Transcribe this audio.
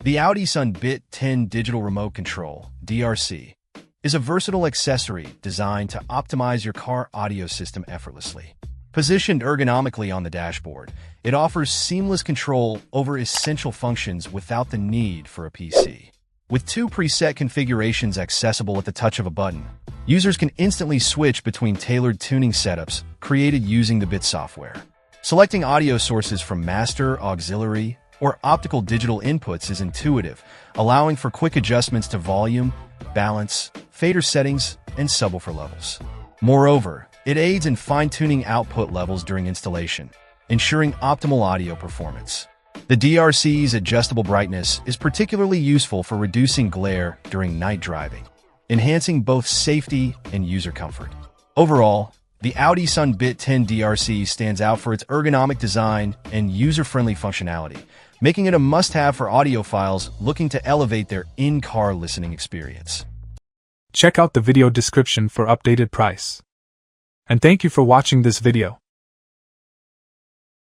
The Audison Bit 10 Digital Remote Control (DRC) is a versatile accessory designed to optimize your car audio system effortlessly. Positioned ergonomically on the dashboard, it offers seamless control over essential functions without the need for a PC. With 2 preset configurations accessible at the touch of a button, users can instantly switch between tailored tuning setups created using the Bit software. Selecting audio sources from master, auxiliary, or optical digital inputs is intuitive, allowing for quick adjustments to volume, balance, fader settings, and subwoofer levels. Moreover, it aids in fine-tuning output levels during installation, ensuring optimal audio performance. The DRC's adjustable brightness is particularly useful for reducing glare during night driving, enhancing both safety and user comfort. Overall, the Audison Bit 10 DRC stands out for its ergonomic design and user-friendly functionality, making it a must-have for audiophiles looking to elevate their in-car listening experience. Check out the video description for updated price. And thank you for watching this video.